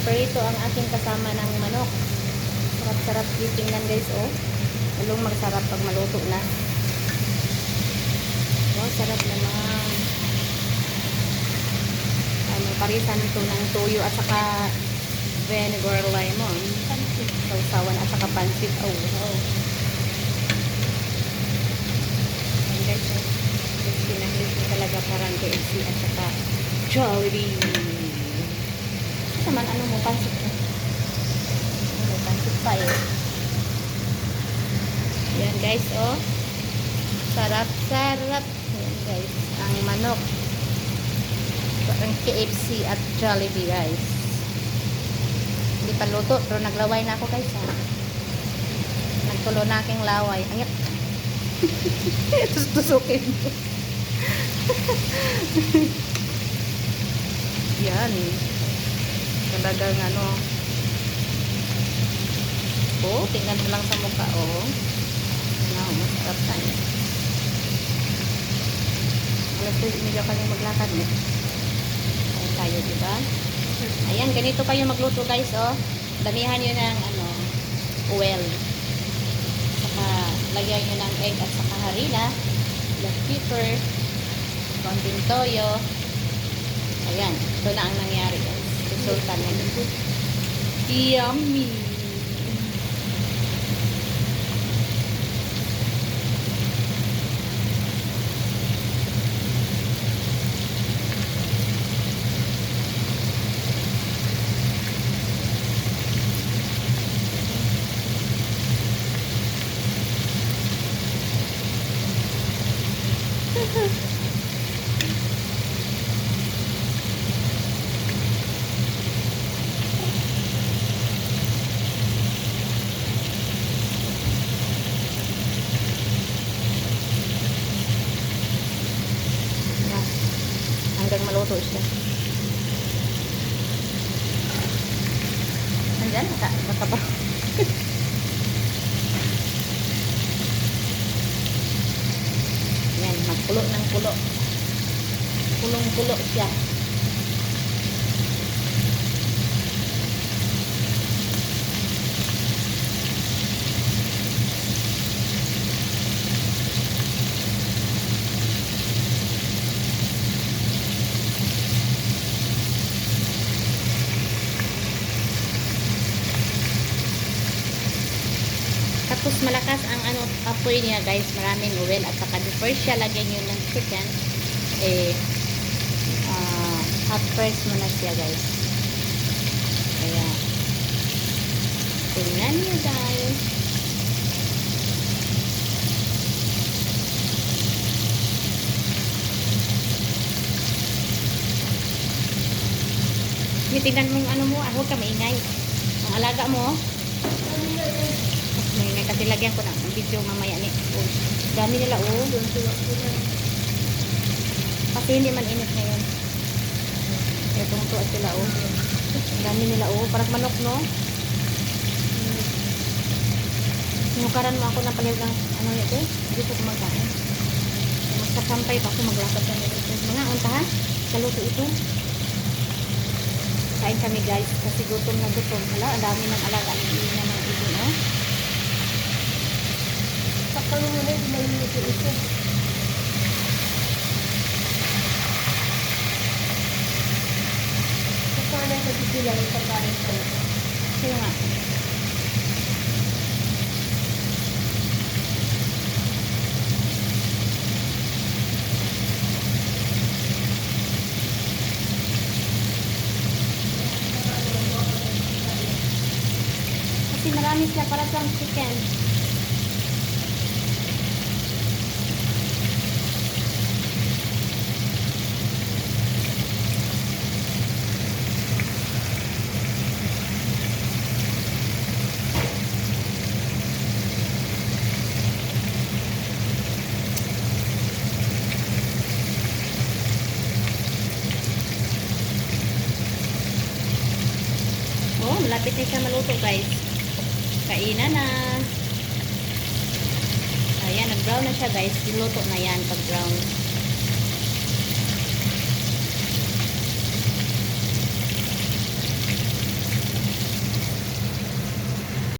Prito ang aking kasama ng manok. Sarap-sarap tingnan guys, oh. Lalong magsarap pag maluto na. Oh, sarap naman. Ano, parisan ito ng tuyo at saka vinegar lemon. Sausawan at saka pansit. Oh, wow. Ayan guys, oh. Crispy talaga parang KFC at saka Jollibee. Naman ano mo, pansit mo. May pansit pa eh. Yan guys, oh. Sarap-sarap. Yan guys, ang manok. Ang KFC at Jollibee guys. Hindi pa luto, pero naglaway na ako guys ha. Nagtulo na aking laway. Angit. Tusukin mo. Yan. Talagang ano. Oh, tingnan mo lang sa mukha, oh. Ano, masarap tayo. Alas 2, hindi ka kanyang maglakad, eh. Ayan tayo, diba? Ayan, ganito kayo magluto, guys, oh. Damihan nyo ng, ano, oil. Saka, lagyan nyo ng egg at saka harina, black pepper, konting toyo. Ayan, ito na ang nangyari, guys. Resulta na nito. Yummy! Hanggang maluto siya. Andyan, baka ba? Yan, magpulo ng pulo. Pulong-pulo siya. Tapos malakas ang ano apoy niya guys, maraming oil at saka before siya lagyan nyo ng chicken hot press mo na siya guys. Kaya tingnan nyo guys. Tingnan mo yung ano mo, huwag ka maingay. Ang alaga mo may kasi lagyan ko na ang video mamaya ni. Oh, dami nila oh. Kasi hindi man init ngayon. Itong tuwa sila oh. Dami nila oh. Parang manok no. Sinukaran mo ako ng palig ng ano ito eh. Dito ko magkain. Magsasampay pa ako maglakad sa nito. Mga unta ha. Kaluto ito. Kain kami guys. Kasi gutom na gutom. Hala, ang dami ng alaga. Ang ina ng ito no. Sakalo mo na yung maluluto ito. Sana kasi sila yung pagkain ko. Sino nga? Kasi marami siya para sa chicken. Oh, malapit na siya maluto guys. Kainan na. Ayan, nag-brown na siya guys. Niluto na yan pag brown.